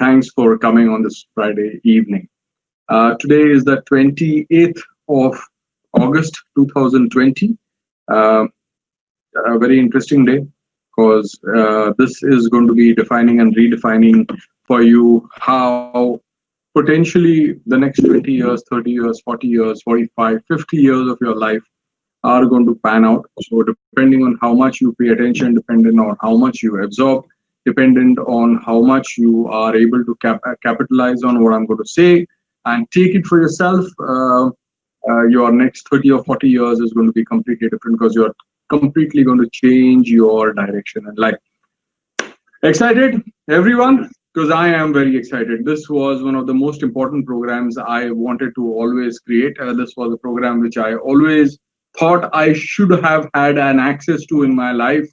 Thanks for coming on this Friday evening. Today is the 28th of August 2020. A very interesting day because this is going to be defining and redefining for you how potentially the next 20 years, 30 years, 40 years, 45, 50 years of your life are going to pan out. So depending on how much you pay attention, depending on how much you absorb, dependent on how much you are able to capitalize on what I'm going to say and take it for yourself, your next 30 or 40 years is going to be completely different because you're completely going to change your direction in life. Excited, everyone? Because I am very excited. This was one of the most important programs I wanted to always create. This was a program which I always thought I should have had an access to in my life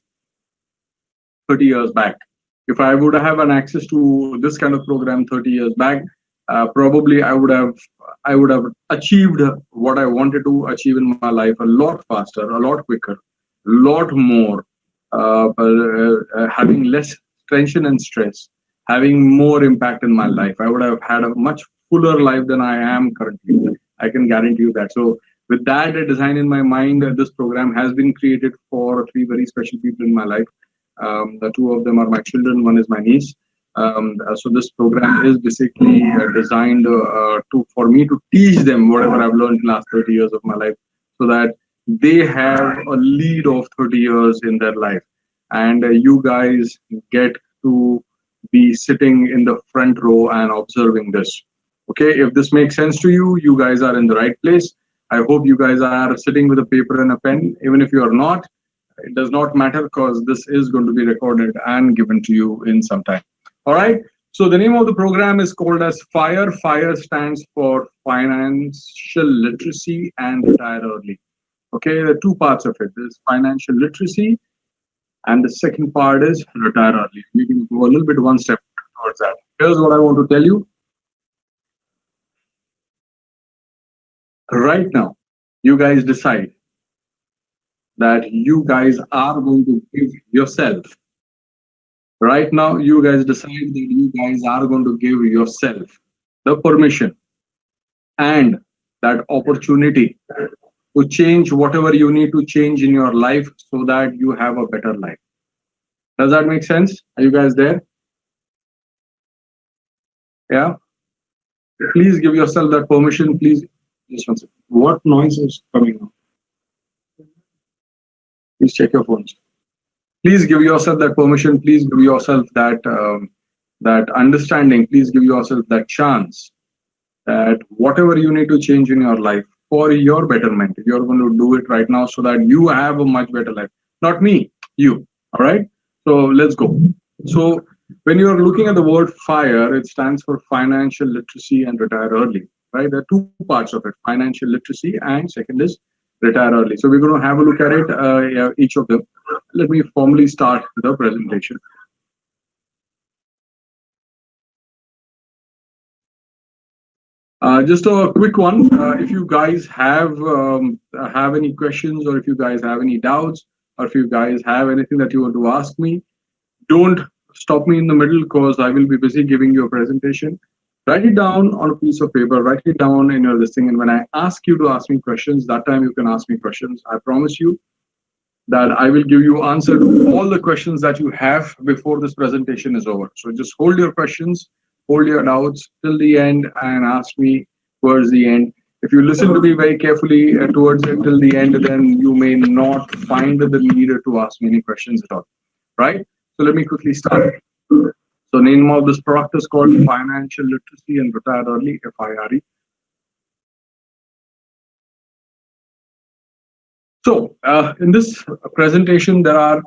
30 years back. If I would have an access to this kind of program 30 years back, probably I would have achieved what I wanted to achieve in my life a lot faster, a lot quicker, a lot more, having less tension and stress, having more impact in my life. I would have had a much fuller life than I am currently. I can guarantee you that. So with that design in my mind, this program has been created for three very special people in my life. The two of them are my children, one is my niece. So this program is basically designed for me to teach them whatever I've learned in the last 30 years of my life, so that they have a lead of 30 years in their life. And you guys get to be sitting in the front row and observing this. Okay, if this makes sense to you, you guys are in the right place. I hope you guys are sitting with a paper and a pen. Even if you are not, it does not matter because this is going to be recorded and given to you in some time. All right. So the name of the program is called as FIRE. FIRE stands for Financial Literacy and Retire Early. Okay, there are two parts of it. There's financial literacy, and the second part is retire early. We can go a little bit one step towards that. Here's what I want to tell you. Right now, you guys decide that you guys are going to give yourself. Right now, you guys decide that you guys are going to give yourself the permission and that opportunity to change whatever you need to change in your life so that you have a better life. Does that make sense? Are you guys there? Yeah? Please give yourself that permission. Please. Just one second. What noise is coming out? Please check your phones. Please give yourself that permission. Please give yourself that that understanding. Please give yourself that chance that whatever you need to change in your life for your betterment, you're going to do it right now so that you have a much better life. Not me, you. All right? So let's go. So when you're looking at the word FIRE, it stands for Financial Literacy and Retire Early. Right? There are two parts of it, financial literacy and second is retire early. So we're going to have a look at it, each of them. Let me formally start the presentation. Just a quick one. If you guys have any questions, or if you guys have any doubts, or if you guys have anything that you want to ask me, don't stop me in the middle because I will be busy giving you a presentation. Write it down on a piece of paper, write it down in your listing, and when I ask you to ask me questions, that time you can ask me questions. I promise you that I will give you answer to all the questions that you have before this presentation is over. So just hold your questions, hold your doubts till the end and ask me towards the end. If you listen to me very carefully towards it till the end, then you may not find the need to ask me any questions at all, right? So let me quickly start. So the name of this product is called Financial Literacy and Retire Early, FIRE. So in this presentation, there are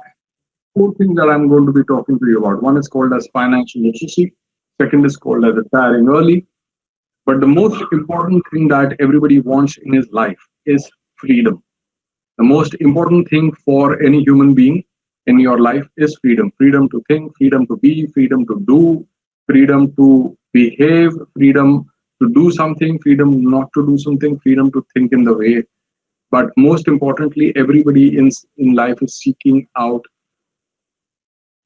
four things that I'm going to be talking to you about. One is called as financial literacy. Second is called as retiring early. But the most important thing that everybody wants in his life is freedom. The most important thing for any human being in your life is freedom. Freedom to think, freedom to be, freedom to do, freedom to behave, freedom to do something, freedom not to do something, freedom to think in the way. But most importantly, everybody in life is seeking out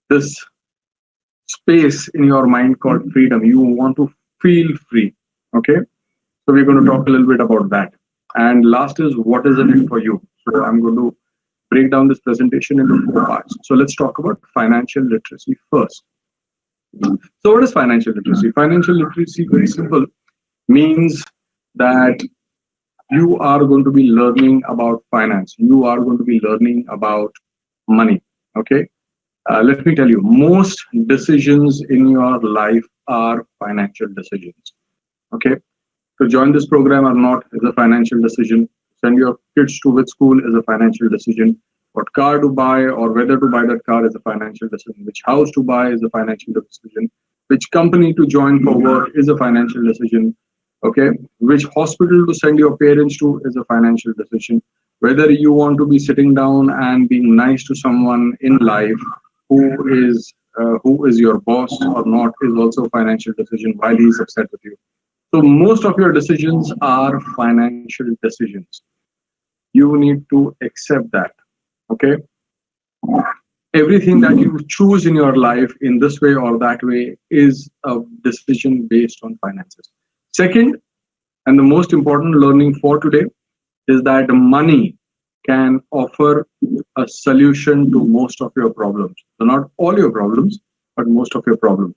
this space in your mind called freedom. You want to feel free. Okay. So we're going to talk a little bit about that. And last is what is in it for you. So I'm going to break down this presentation into 4 parts. So let's talk about financial literacy first. So what is financial literacy? Financial literacy, very simple, means that you are going to be learning about finance. You are going to be learning about money. Okay. Let me tell you, most decisions in your life are financial decisions. Okay. To join this program or not is a financial decision. Send your kids to which school is a financial decision. What car to buy or whether to buy that car is a financial decision. Which house to buy is a financial decision. Which company to join for work is a financial decision. Okay. Which hospital to send your parents to is a financial decision. Whether you want to be sitting down and being nice to someone in life who is your boss or not is also a financial decision while he's upset with you. So most of your decisions are financial decisions. You need to accept that. Okay. Everything that you choose in your life in this way or that way is a decision based on finances. Second, and the most important learning for today is that money can offer a solution to most of your problems. So not all your problems, but most of your problems.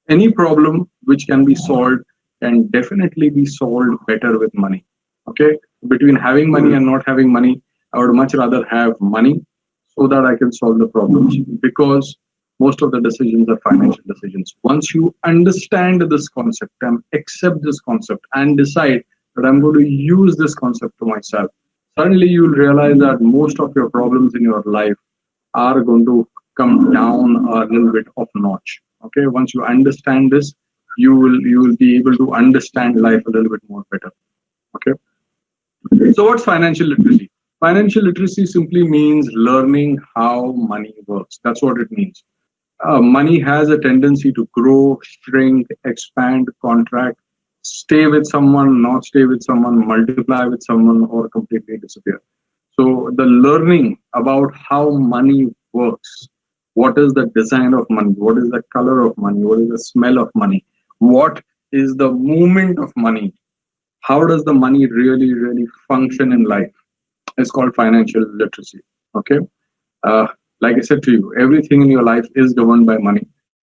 Any problem which can be solved can definitely be solved better with money. Okay. Between having money and not having money, I would much rather have money so that I can solve the problems, because most of the decisions are financial decisions. Once you understand this concept and accept this concept and decide that I'm going to use this concept to myself, suddenly you'll realize that most of your problems in your life are going to come down a little bit of notch. Okay. Once you understand this, you will be able to understand life a little bit more better. Okay. So what's financial literacy? Financial literacy simply means learning how money works. That's what it means. Money has a tendency to grow, shrink, expand, contract, stay with someone, not stay with someone, multiply with someone, or completely disappear. So the learning about how money works, what is the design of money, what is the color of money, what is the smell of money, what is the movement of money, how does the money really function in life, is called financial literacy. Okay. Like I said to you, everything in your life is governed by money.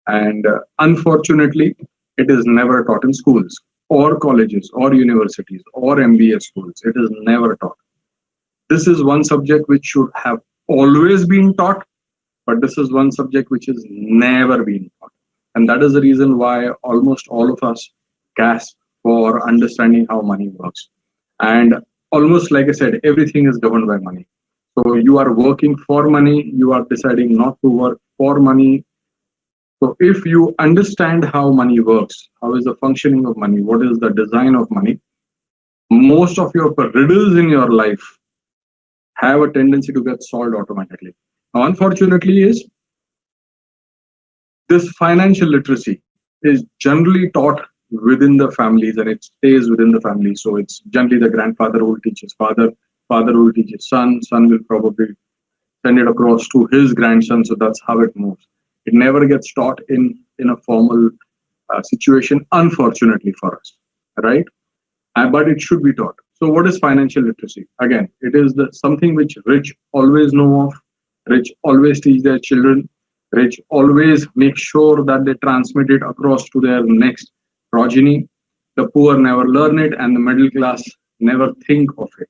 And unfortunately, it is never taught in schools or colleges or universities or MBA schools. It is never taught. This is one subject which should have always been taught, but this is one subject which has never been taught. And that is the reason why almost all of us gasp for understanding how money works. And almost like I said, everything is governed by money. So you are working for money, you are deciding not to work for money. So if you understand how money works, how is the functioning of money, what is the design of money, most of your riddles in your life have a tendency to get solved automatically. Now, unfortunately, is this financial literacy is generally taught within the families and it stays within the family. So it's generally the grandfather who will teach his father, father who will teach his son will probably send it across to his grandson. So that's how it moves. It never gets taught in a formal situation, unfortunately for us, right? But it should be taught. So what is financial literacy? Again, it is something which rich always know of, rich always teach their children, rich always make sure that they transmit it across to their next progeny. The poor never learn it and the middle class never think of it.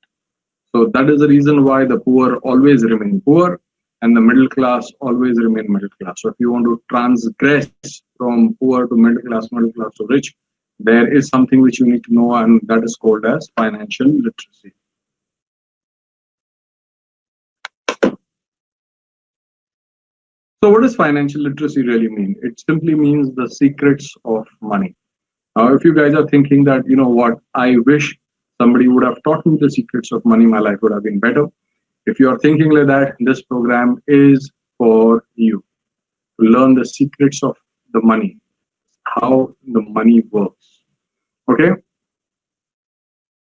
So that is the reason why the poor always remain poor and the middle class always remain middle class. So if you want to transgress from poor to middle class to rich, there is something which you need to know, and that is called as financial literacy. So what does financial literacy really mean? It simply means the secrets of money. Now, if you guys are thinking that, you know what, I wish somebody would have taught me the secrets of money, my life would have been better. If you are thinking like that, this program is for you to learn the secrets of the money, how the money works. Okay?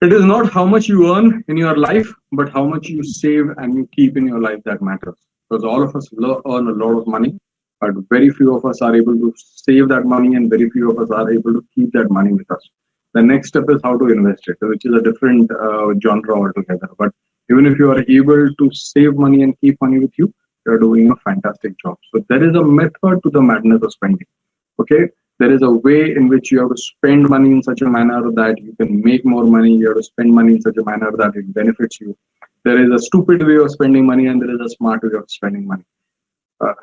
It is not how much you earn in your life, but how much you save and you keep in your life that matters. Because all of us earn a lot of money, but very few of us are able to save that money, and very few of us are able to keep that money with us. The next step is how to invest it, which is a different genre altogether. But even if you are able to save money and keep money with you, you're doing a fantastic job. So there is a method to the madness of spending. Okay, there is a way in which you have to spend money in such a manner that you can make more money. You have to spend money in such a manner that it benefits you. There is a stupid way of spending money, and there is a smart way of spending money. Uh,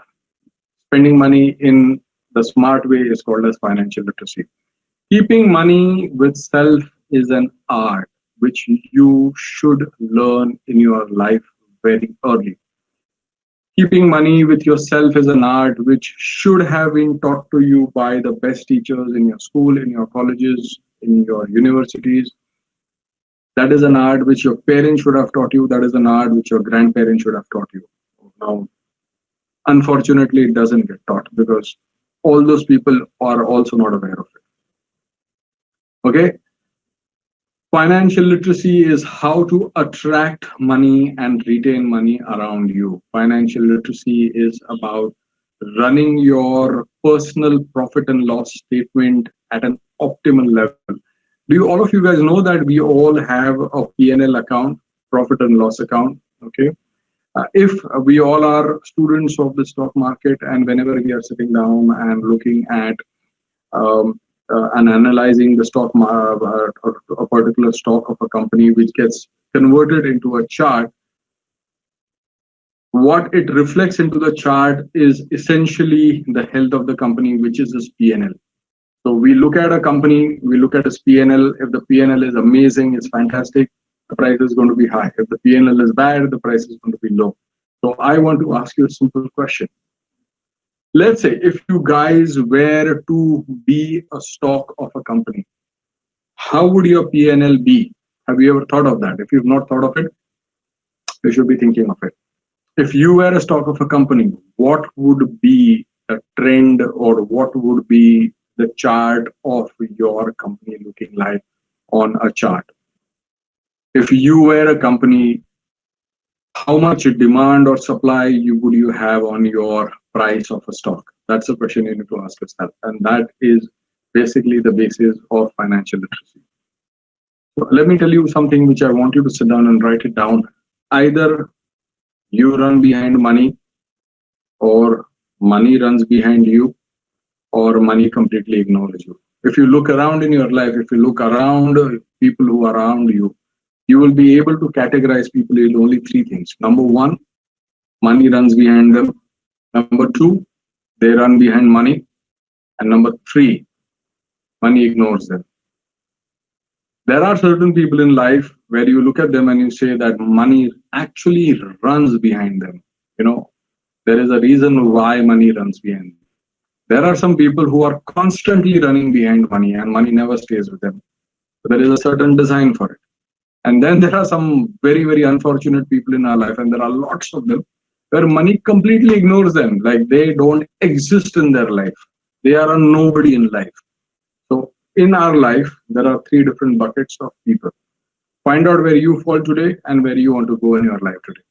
Spending money in the smart way is called as financial literacy. Keeping money with self is an art which you should learn in your life very early. Keeping money with yourself is an art which should have been taught to you by the best teachers in your school, in your colleges, in your universities. That is an art which your parents should have taught you. That is an art which your grandparents should have taught you. Now, unfortunately, it doesn't get taught because all those people are also not aware of it. Okay? Financial literacy is how to attract money and retain money around you. Financial literacy is about running your personal profit and loss statement at an optimal level. Do you, all of you guys know that we all have a P&L account, profit and loss account? Okay. If we all are students of the stock market, and whenever we are sitting down and looking at and analyzing the stock or a particular stock of a company which gets converted into a chart, what it reflects into the chart is essentially the health of the company, which is this P&L. So we look at a company, we look at its P&L. If the P&L is amazing, it's fantastic, the price is going to be high. If the P&L is bad, the price is going to be low. So I want to ask you a simple question. Let's say if you guys were to be a stock of a company, how would your P&L be? Have you ever thought of that? If you've not thought of it, you should be thinking of it. If you were a stock of a company, what would be the trend, or what would be the chart of your company looking like on a chart? If you were a company, how much demand or supply would you have on your price of a stock? That's a question you need to ask yourself. And that is basically the basis of financial literacy. So let me tell you something which I want you to sit down and write it down. Either you run behind money, or money runs behind you, or money completely ignores you. If you look around in your life, if you look around people who are around you, you will be able to categorize people in only three things. Number one, money runs behind them. Number two, they run behind money. And number three, money ignores them. There are certain people in life where you look at them and you say that money actually runs behind them. You know, there is a reason why money runs behind them. There are some people who are constantly running behind money, and money never stays with them. So there is a certain design for it. And then there are some very, very unfortunate people in our life, and there are lots of them, where money completely ignores them, like they don't exist in their life. They are a nobody in life. So in our life, there are three different buckets of people. Find out where you fall today and where you want to go in your life today.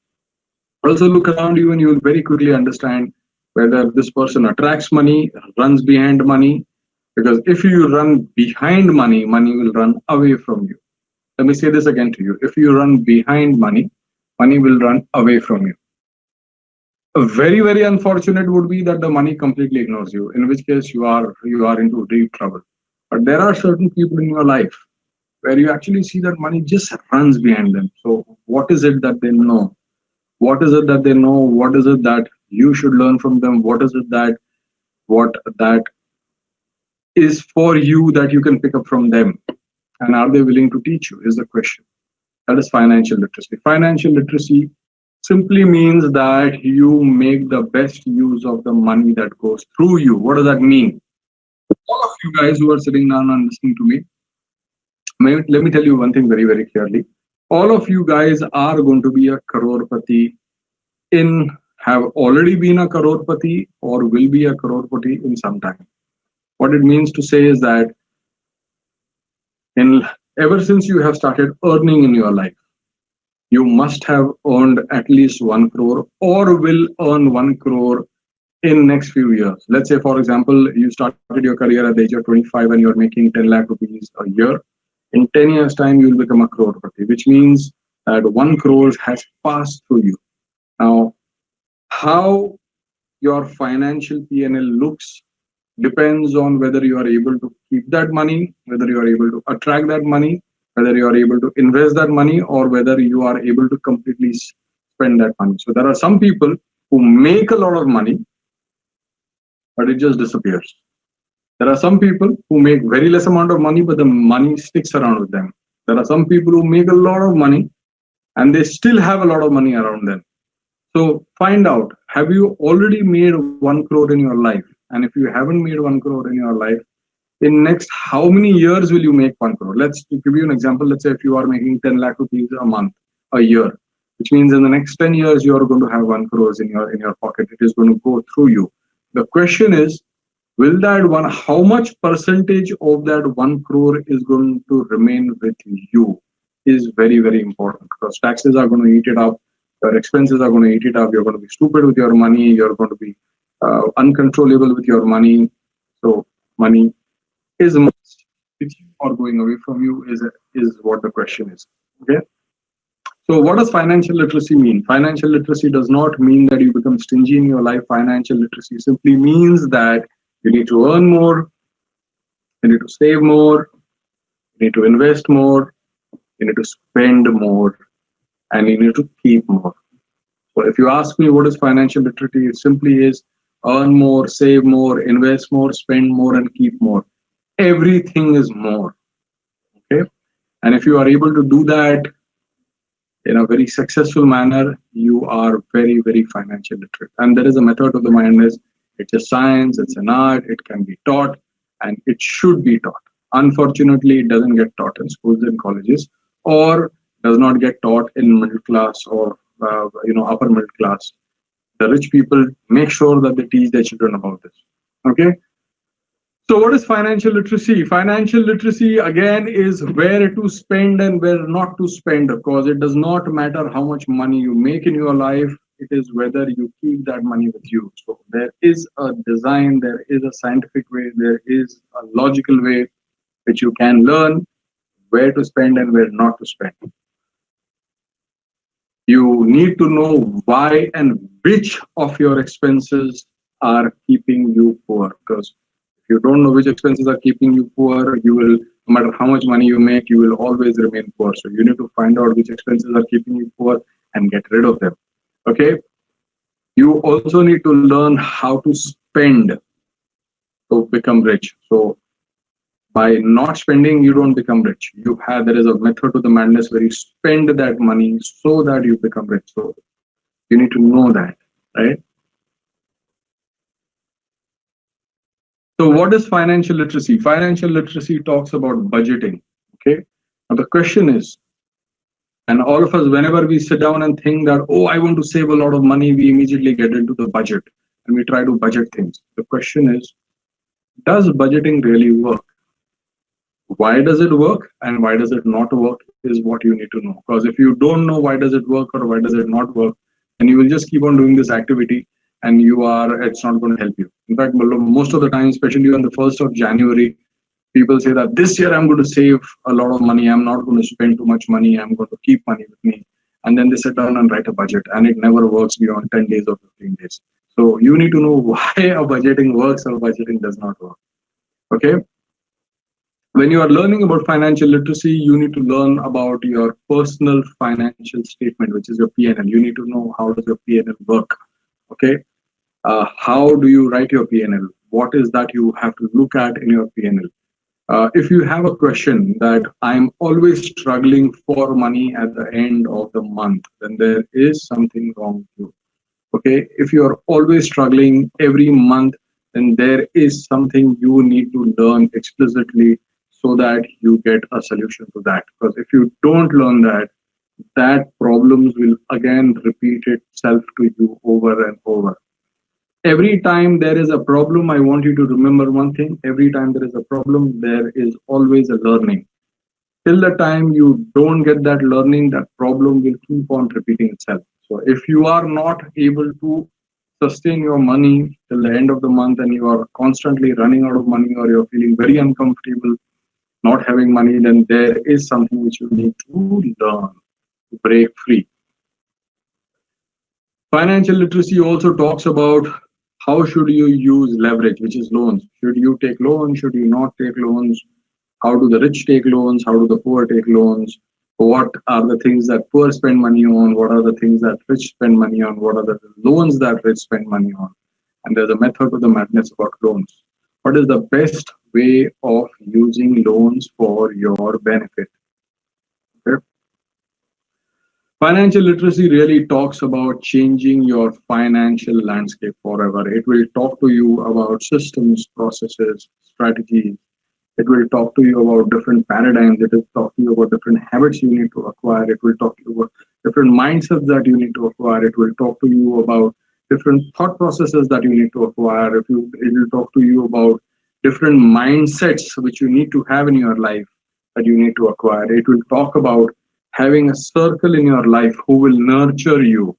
Also look around you, and you will very quickly understand whether this person attracts money, runs behind money. Because if you run behind money, money will run away from you. Let me say this again to you. If you run behind money, money will run away from you. A very, very unfortunate would be that the money completely ignores you, in which case you are into deep trouble. But there are certain people in your life where you actually see that money just runs behind them. So what is it that they know? What is it that they know? What is it that you should learn from them? What is it that is for you that you can pick up from them? And are they willing to teach you, is the question. That is financial literacy. Financial literacy simply means that you make the best use of the money that goes through you. What does that mean? All of you guys who are sitting down and listening to me, let me tell you one thing very, very clearly. All of you guys are going to be a crorepati, have already been a crorepati, or will be a crorepati in some time. What it means to say is that ever since you have started earning in your life, you must have earned at least 1 crore, or will earn 1 crore in next few years. Let's say, for example, you started your career at the age of 25 and you're making 10 lakh rupees a year. In 10 years' time, you'll become a crorepati, which means that 1 crore has passed through you. Now, how your financial P&L looks depends on whether you are able to keep that money, whether you are able to attract that money, whether you are able to invest that money, or whether you are able to completely spend that money. So there are some people who make a lot of money, but it just disappears. There are some people who make very less amount of money, but the money sticks around with them. There are some people who make a lot of money and they still have a lot of money around them. So find out, have you already made 1 crore in your life? And if you haven't made 1 crore in your life, in next how many years will you make 1 crore? Let's give you an example. Let's say if you are making 10 lakh rupees a month, a year, which means in the next 10 years you are going to have 1 crore in your pocket. It is going to go through you. The question is, will that one, how much percentage of that 1 crore is going to remain with you is very, very important, because taxes are going to eat it up, your expenses are going to eat it up, you're going to be stupid with your money, you're going to be uncontrollable with your money. So money is must with you or going away from you is what the question is. Okay. So what does financial literacy mean? Financial literacy does not mean that you become stingy in your life. Financial literacy simply means that you need to earn more, you need to save more, you need to invest more, you need to spend more, and you need to keep more. So if you ask me what is financial literacy, it simply is earn more, save more, invest more, spend more, and keep more. Everything is more. Okay. And if you are able to do that in a very successful manner, you are very, very financial literate. And there is a method of the madness. It's a science, it's an art, it can be taught, and it should be taught. Unfortunately, it doesn't get taught in schools and colleges, or does not get taught in middle class or upper middle class. The rich people make sure that they teach their children about this. Okay. So what is financial literacy? Financial literacy, again, is where to spend and where not to spend. Of course, it does not matter how much money you make in your life. It is whether you keep that money with you. So there is a design, there is a scientific way, there is a logical way which you can learn where to spend and where not to spend. You need to know why and which of your expenses are keeping you poor. Because if you don't know which expenses are keeping you poor, you will, no matter how much money you make, you will always remain poor. So you need to find out which expenses are keeping you poor and get rid of them. Okay. You also need to learn how to spend to become rich. So by not spending, you don't become rich. There is a method to the madness where you spend that money so that you become rich. So you need to know that, right? So what is financial literacy? Financial literacy talks about budgeting. Okay. Now the question is, and all of us, whenever we sit down and think that, oh, I want to save a lot of money, we immediately get into the budget and we try to budget things. The question is, does budgeting really work? Why does it work and why does it not work is what you need to know. Because if you don't know why does it work or why does it not work, then you will just keep on doing this activity and it's not going to help you. In fact, most of the time, especially on the 1st of January, people say that this year I'm going to save a lot of money. I'm not going to spend too much money. I'm going to keep money with me. And then they sit down and write a budget and it never works beyond 10 days or 15 days. So you need to know why a budgeting works or budgeting does not work. Okay. When you are learning about financial literacy, you need to learn about your personal financial statement, which is your P&L. You need to know how does your P&L work. Okay. How do you write your P&L? What is that you have to look at in your P&L? If you have a question that I'm always struggling for money at the end of the month, then there is something wrong with you. Okay. If you're always struggling every month, then there is something you need to learn explicitly so that you get a solution to that. Because if you don't learn that, that problems will again repeat itself to you over and over. Every time there is a problem, I want you to remember one thing. Every time there is a problem, there is always a learning. Till the time you don't get that learning, that problem will keep on repeating itself. So if you are not able to sustain your money till the end of the month and you are constantly running out of money or you're feeling very uncomfortable not having money, then there is something which you need to learn to break free. Financial literacy also talks about how should you use leverage, which is loans. Should you take loans? Should you not take loans? How do the rich take loans? How do the poor take loans? What are the things that poor spend money on? What are the things that rich spend money on? What are the loans that rich spend money on? And there's a method to the madness about loans. What is the best way of using loans for your benefit? Okay. Financial literacy really talks about changing your financial landscape forever. It will talk to you about systems, processes, strategies. It will talk to you about different paradigms. It will talk to you about different habits you need to acquire. It will talk to you about different mindsets that you need to acquire. It will talk to you about different thought processes that you need to acquire. It will talk to you about different mindsets which you need to have in your life that you need to acquire. It will talk about having a circle in your life who will nurture you.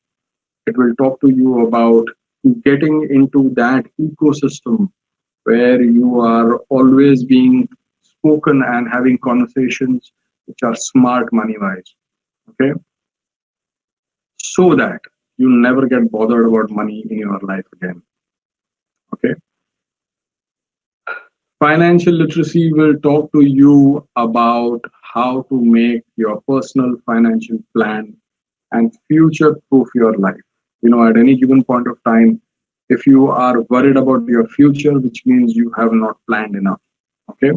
It will talk to you about getting into that ecosystem where you are always being spoken and having conversations which are smart money wise. Okay. So that you never get bothered about money in your life again. Okay. Financial literacy will talk to you about how to make your personal financial plan and future proof your life. At any given point of time, if you are worried about your future, which means you have not planned enough. Okay.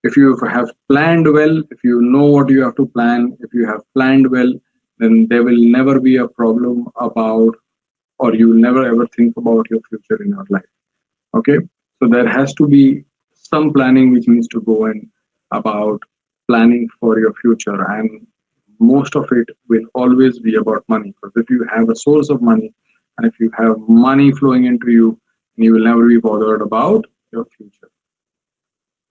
If you have planned well, if you know what you have to plan, if you have planned well, then there will never be a problem about, or you will never ever think about your future in your life. Okay. So there has to be some planning which needs to go in about planning for your future, and most of it will always be about money, because if you have a source of money and if you have money flowing into you, you will never be bothered about your future.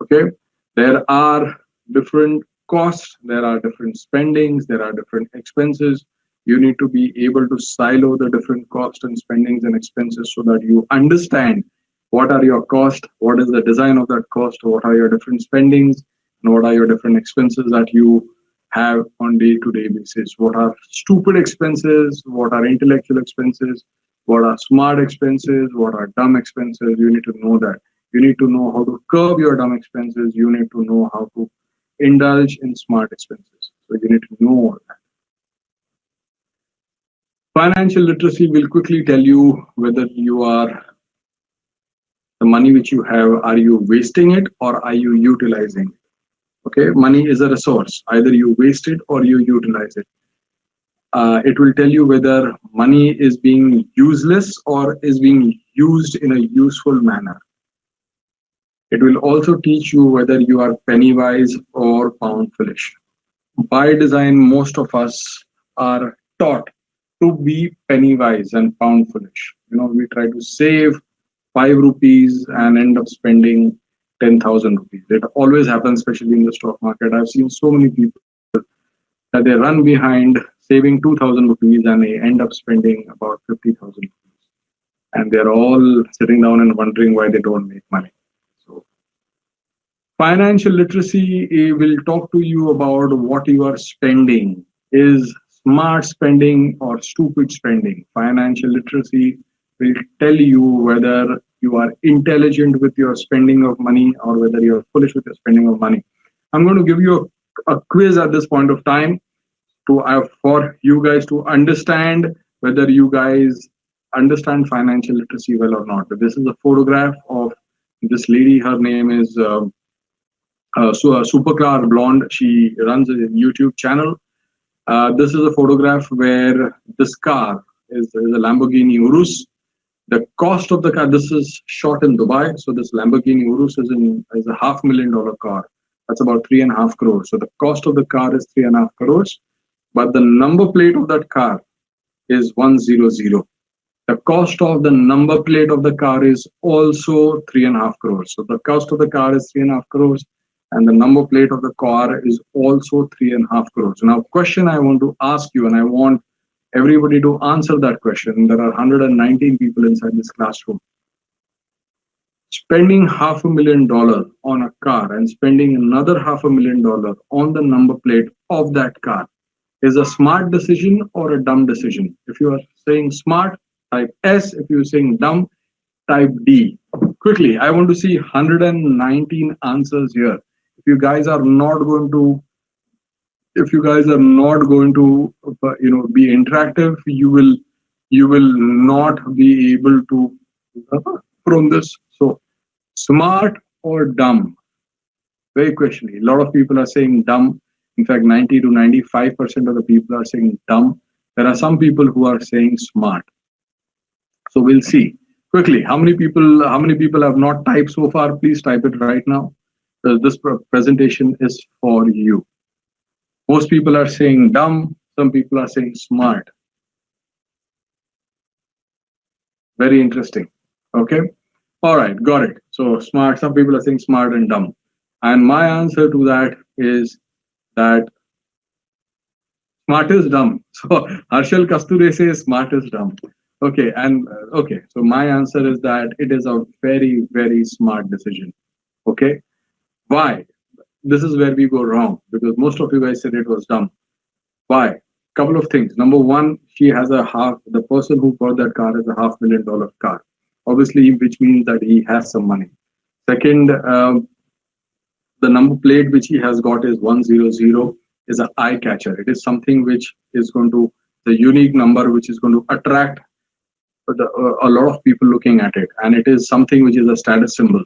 Okay. There are different costs, there are different spendings, there are different expenses. You need to be able to silo the different costs and spendings and expenses so that you understand what are your costs, what is the design of that cost, what are your different spendings, and what are your different expenses that you have on day-to-day basis. What are stupid expenses, what are intellectual expenses, what are smart expenses, what are dumb expenses. You need to know that. You need to know how to curb your dumb expenses. You need to know how to indulge in smart expenses. So you need to know all that. Financial literacy will quickly tell you whether the money which you have, are you wasting it or are you utilizing it? Okay, money is a resource. Either you waste it or you utilize it. It will tell you whether money is being useless or is being used in a useful manner. It will also teach you whether you are penny wise or pound foolish. By design, most of us are taught to be penny wise and pound foolish. We try to save 5 rupees and end up spending 10,000 rupees. It always happens, especially in the stock market. I've seen so many people that they run behind saving 2,000 rupees and they end up spending about 50,000 rupees. And they're all sitting down and wondering why they don't make money. So, financial literacy will talk to you about what you are spending. Is smart spending or stupid spending? Financial literacy will tell you whether you are intelligent with your spending of money or whether you are foolish with your spending of money. I'm going to give you a quiz at this point of time for you guys to understand whether you guys understand financial literacy well or not. This is a photograph of this lady. Her name is Supercar Blonde. She runs a YouTube channel. This is a photograph where this car is a Lamborghini Urus. The cost of the car, this is shot in Dubai. So this Lamborghini Urus is a $500,000 car. That's about 3.5 crores. So the cost of the car is 3.5 crores, but the number plate of that car is 100. The cost of the number plate of the car is also 3.5 crores. So the cost of the car is 3.5 crores, and the number plate of the car is also 3.5 crores. Now, question I want to ask you, and I want everybody to answer that question. There are 119 people inside this classroom. Spending $500,000 on a car and spending another $500,000 on the number plate of that car is a smart decision or a dumb decision. If you are saying smart, type S. If you're saying dumb, type D. Quickly, I want to see 119 answers here. If you guys are not going to be interactive, you will not be able to from this. So smart or dumb? Very questioning. A lot of people are saying dumb. In fact, 90 to 95% of the people are saying dumb. There are some people who are saying smart. So we'll see. Quickly, how many people have not typed so far? Please type it right now. This presentation is for you. Most people are saying dumb. Some people are saying smart. Very interesting. Okay. All right. Got it. So smart. Some people are saying smart and dumb. And my answer to that is that smart is dumb. So Harshal Kasture says smart is dumb. Okay. And okay. So my answer is that it is a very, very smart decision. Okay. Why? This is where we go wrong, because most of you guys said it was dumb. Why? Couple of things. Number one, the person who bought that car is a $500,000 car, obviously, which means that he has some money. Second, the number plate which he has got is 100, is an eye catcher. It is something which is going to, the unique number which is going to attract a lot of people looking at it. And it is something which is a status symbol.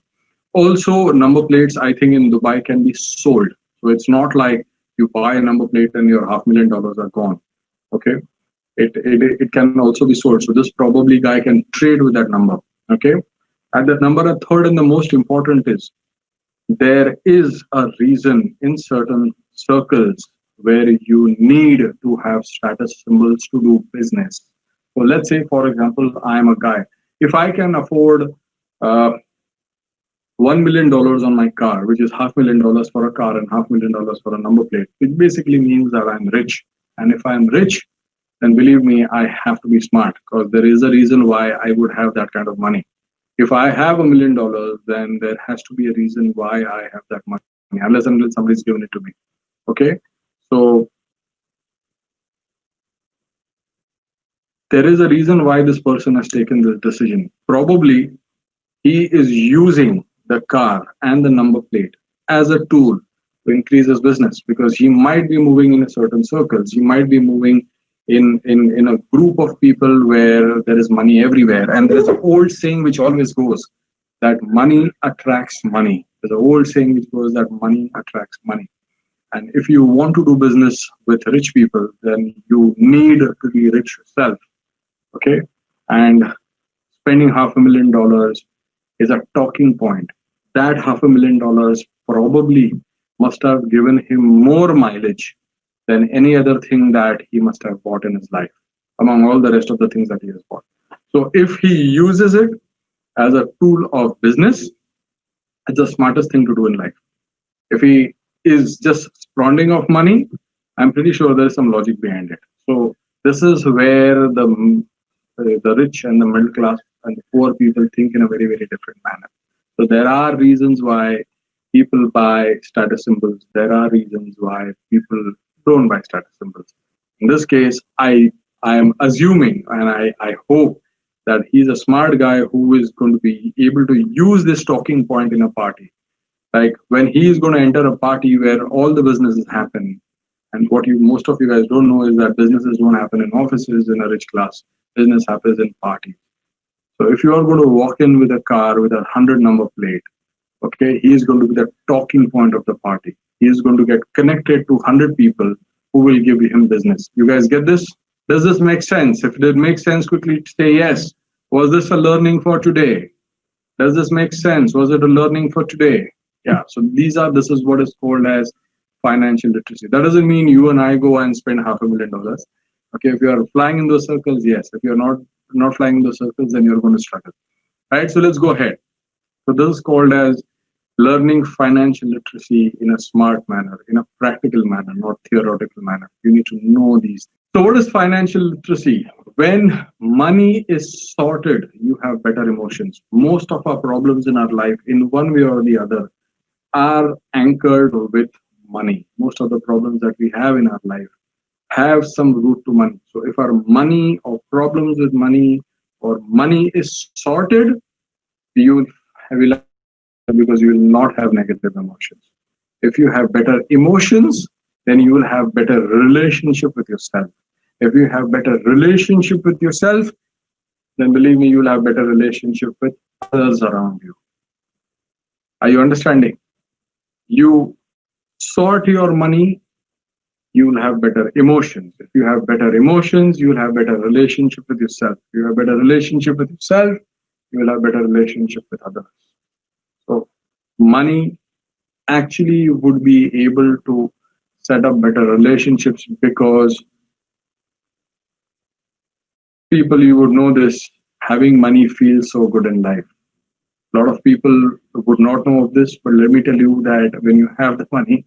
Also, number plates, I think in Dubai can be sold. So it's not like you buy a number plate and your $500,000 are gone. Okay. It can also be sold. So this probably guy can trade with that number. Okay. And that number, a third and the most important is, there is a reason in certain circles where you need to have status symbols to do business. So let's say, for example, I'm a guy. If I can afford $1 million on my car, which is $500,000 for a car and $500,000 for a number plate, which basically means that I'm rich. And if I'm rich, then believe me, I have to be smart, because there is a reason why I would have that kind of money. If I have $1 million, then there has to be a reason why I have that money, unless somebody's given it to me. Okay, so there is a reason why this person has taken this decision. Probably he is using the car and the number plate as a tool to increase his business, because he might be moving in a certain circles. He might be moving in a group of people where there is money everywhere. And there's an old saying which always goes that money attracts money. There's an old saying which goes that money attracts money. And if you want to do business with rich people, then you need to be rich yourself. Okay. And spending $500,000 is a talking point. That $500,000 probably must have given him more mileage than any other thing that he must have bought in his life, among all the rest of the things that he has bought. So if he uses it as a tool of business, it's the smartest thing to do in life. If he is just squandering of money, I'm pretty sure there's some logic behind it. So this is where the rich and the middle class and the poor people think in a very, very different manner. So there are reasons why people buy status symbols. There are reasons why people don't buy status symbols. In this case, I am assuming, and I hope that he's a smart guy who is going to be able to use this talking point in a party. Like when he is going to enter a party where all the businesses happen, and what most of you guys don't know is that businesses don't happen in offices in a rich class. Business happens in parties. So if you are going to walk in with a car with a 100 number plate, okay, he is going to be the talking point of the party. He is going to get connected to 100 people who will give him business. You guys get this? Does this make sense? If it makes sense, quickly say yes. Was this a learning for today? Does this make sense? Was it a learning for today? Yeah, so this is what is called as financial literacy. That doesn't mean you and I go and spend $500,000. Okay, if you are flying in those circles, yes. If you're not flying in those circles, then you're going to struggle. Right, so let's go ahead. So this is called as learning financial literacy in a smart manner, in a practical manner, not theoretical manner. You need to know these. So what is financial literacy? When money is sorted, you have better emotions. Most of our problems in our life, in one way or the other, are anchored with money. Most of the problems that we have in our life have some root to money. So if our money or problems with money or money is sorted, you will have because you will not have negative emotions. If you have better emotions, then you will have better relationship with yourself. If you have better relationship with yourself, then believe me, you will have better relationship with others around you. Are you understanding? You sort your money, you will have better emotions. If you have better emotions, you will have better relationship with yourself. If you have better relationship with yourself, you will have better relationship with others. So money actually would be able to set up better relationships because people, you would know this, having money feels so good in life. A lot of people would not know of this, but let me tell you that when you have the money,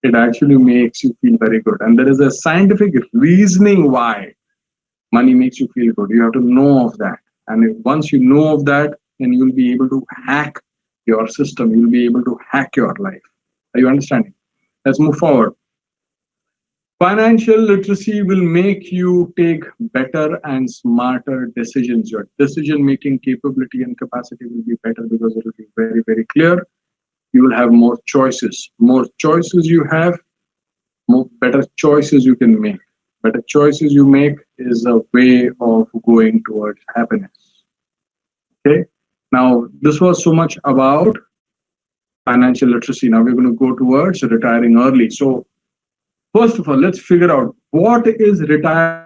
it actually makes you feel very good. And there is a scientific reasoning why money makes you feel good. You have to know of that. And once you know of that, then you'll be able to hack your system. You'll be able to hack your life. Are you understanding? Let's move forward. Financial literacy will make you take better and smarter decisions. Your decision making capability and capacity will be better because it will be very, very clear. You will have more choices. More choices you have, more better choices you can make. Better choices you make is a way of going towards happiness. Okay. Now, this was so much about financial literacy. Now we're going to go towards retiring early. So, first of all, let's figure out what is retiring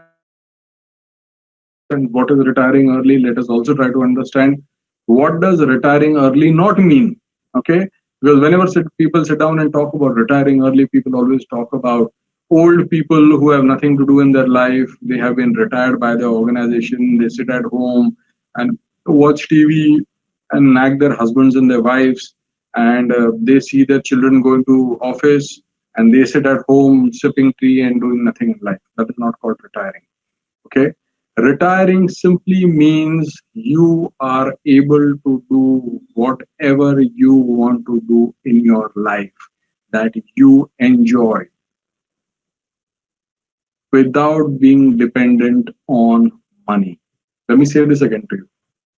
and what is retiring early. Let us also try to understand what does retiring early not mean. Okay, because whenever people sit down and talk about retiring early, people always talk about old people who have nothing to do in their life. They have been retired by the organization. They sit at home and watch TV and nag their husbands and their wives, and they see their children going to office and they sit at home sipping tea and doing nothing in life. That is not called retiring. Okay, retiring simply means you are able to do whatever you want to do in your life that you enjoy without being dependent on money. Let me say this again to you.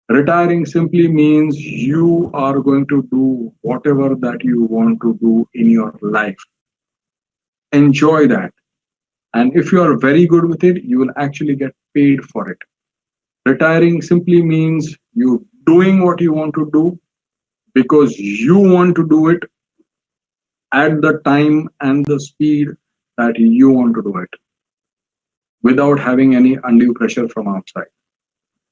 Retiring simply means you are going to do whatever that you want to do in your life. Enjoy that. And if you are very good with it, you will actually get paid for it. Retiring simply means you doing what you want to do because you want to do it at the time and the speed that you want to do it without having any undue pressure from outside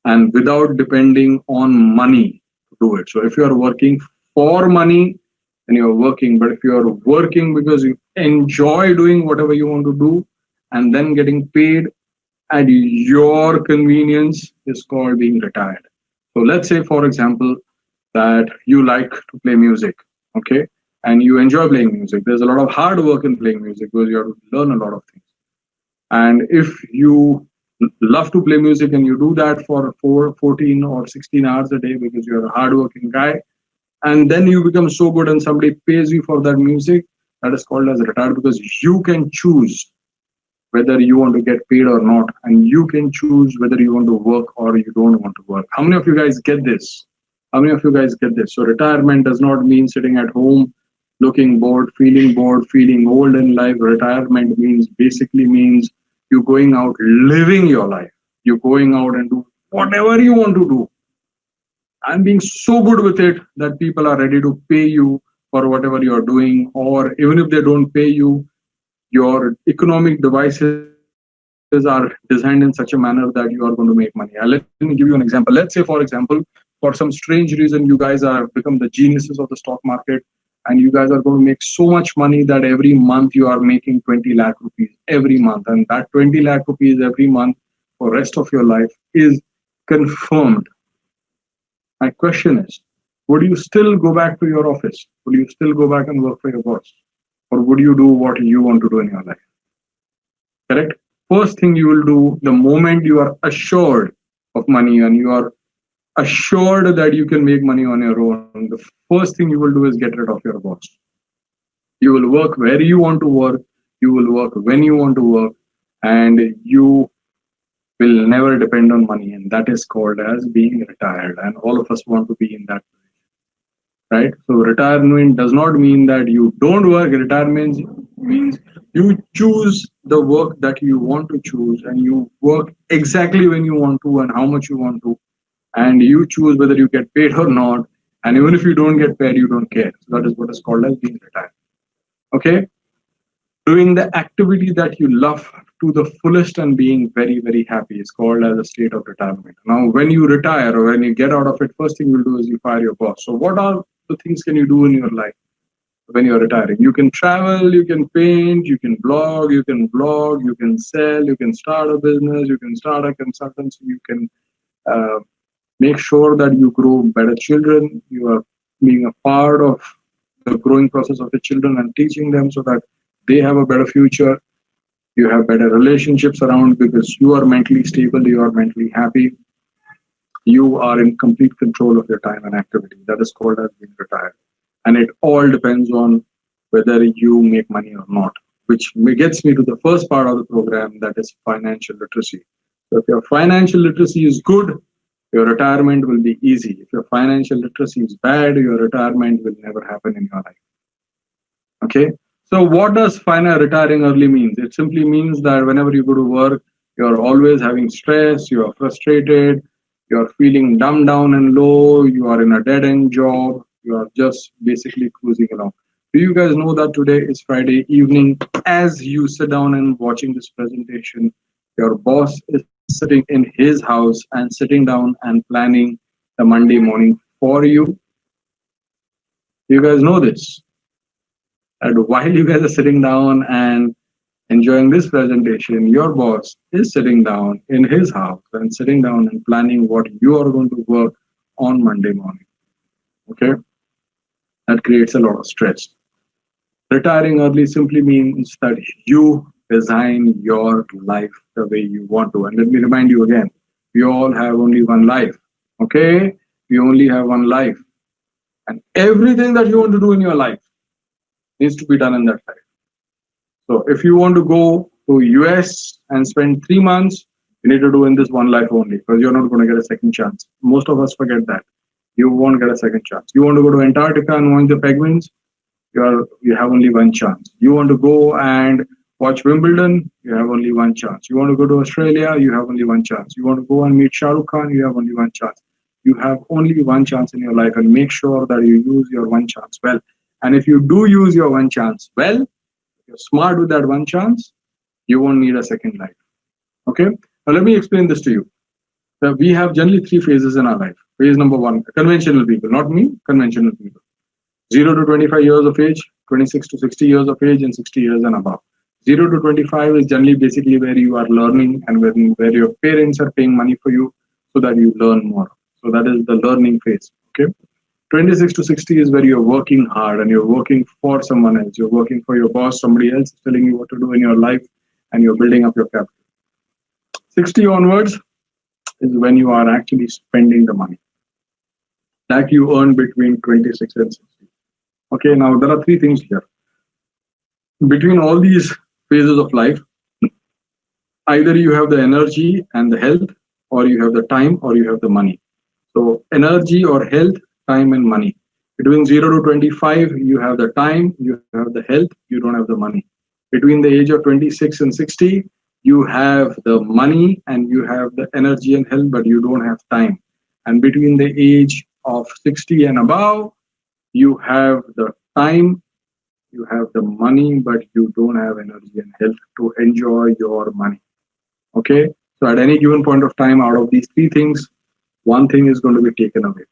and without depending on money to do it. So if you are working for money, then you're working. But if you are working because you enjoy doing whatever you want to do and then getting paid at your convenience is called being retired. So let's say, for example, that you like to play music, okay, and you enjoy playing music. There's a lot of hard work in playing music because you have to learn a lot of things. And if you love to play music and you do that for 14 or 16 hours a day because you're a hardworking guy, and then you become so good and somebody pays you for that music, that is called as retired because you can choose whether you want to get paid or not, and you can choose whether you want to work or you don't want to work. How many of you guys get this? How many of you guys get this? So retirement does not mean sitting at home looking bored, feeling old in life. Retirement means basically means you going out living your life. You're going out and do whatever you want to do and being so good with it that people are ready to pay you for whatever you're doing, or even if they don't pay you, your economic devices are designed in such a manner that you are going to make money. Let me give you an example. Let's say, for example, for some strange reason, you guys have become the geniuses of the stock market and you guys are going to make so much money that every month you are making 20 lakh rupees every month. And that 20 lakh rupees every month for rest of your life is confirmed. My question is, would you still go back to your office? Would you still go back and work for your boss? Or would you do what you want to do in your life? Correct? first thing you will do the moment you are assured of money and you are assured that you can make money on your own, the first thing you will do is get rid of your boss. You will work where you want to work, you will work when you want to work, and you will never depend on money. And that is called as being retired. And all of us want to be in that position, right? So retirement does not mean that you don't work. Retirement means you choose the work that you want to choose and you work exactly when you want to and how much you want to, and you choose whether you get paid or not. And even if you don't get paid, you don't care. So that is what is called as being retired. Okay, doing the activity that you love to the fullest and being very, very happy is called as a state of retirement. Now, when you retire or when you get out of it, first thing you'll do is you fire your boss. So what are the things can you do in your life when you're retiring? You can travel, you can paint, you can blog, you can vlog, you can sell, you can start a business, you can start a consultancy, you can uh, make sure that you grow better children. You are being a part of the growing process of the children and teaching them so that they have a better future. You have better relationships around because you are mentally stable, you are mentally happy, you are in complete control of your time and activity. That is called as being retired. And it all depends on whether you make money or not, which gets me to the first part of the program, that is financial literacy. So if your financial literacy is good, your retirement will be easy. If your financial literacy is bad, your retirement will never happen in your life. Okay. So what does retiring early means? It simply means that whenever you go to work, you're always having stress, you are frustrated, you're feeling dumbed down and low, you are in a dead end job, you are just basically cruising along. Do you guys know that today is Friday evening? As you sit down and watching this presentation, your boss is sitting in his house and sitting down and planning the Monday morning for you. You guys know this. And while you guys are sitting down and enjoying this presentation, your boss is sitting down in his house and sitting down and planning what you are going to work on Monday morning. Okay? That creates a lot of stress. Retiring early simply means that you design your life the way you want to. And let me remind you again, we all have only one life. Okay? We only have one life. And everything that you want to do in your life needs to be done in that life. So if you want to go to US and spend 3 months, you need to do in this one life only because you're not going to get a second chance. Most of us forget that. You won't get a second chance. You want to go to Antarctica and watch the penguins, you have only one chance. You want to go and watch Wimbledon, you have only one chance. You want to go to Australia, you have only one chance. You want to go and meet Shah Rukh Khan, you have only one chance. You have only one chance in your life, and make sure that you use your one chance well. And if you do use your one chance well, if you're smart with that one chance, you won't need a second life. Okay? Now let me explain this to you. So we have generally three phases in our life. Phase number one, conventional people, not me, conventional people. 0 to 25 years of age, 26 to 60 years of age, and 60 years and above. 0 to 25 is generally basically where you are learning and where your parents are paying money for you so that you learn more. So that is the learning phase. Okay. 26 to 60 is where you're working hard and you're working for someone else. You're working for your boss, somebody else is telling you what to do in your life, and you're building up your capital. 60 onwards is when you are actually spending the money that you earn between 26 and 60. Okay, now there are three things here. Between all these phases of life, either you have the energy and the health, or you have the time, or you have the money. So energy or health, time and money. Between 0 to 25, you have the time, you have the health, you don't have the money. Between the age of 26 and 60, you have the money and you have the energy and health, but you don't have time. And between the age of 60 and above, you have the time, you have the money, but you don't have energy and health to enjoy your money. Okay? So at any given point of time, out of these three things, one thing is going to be taken away.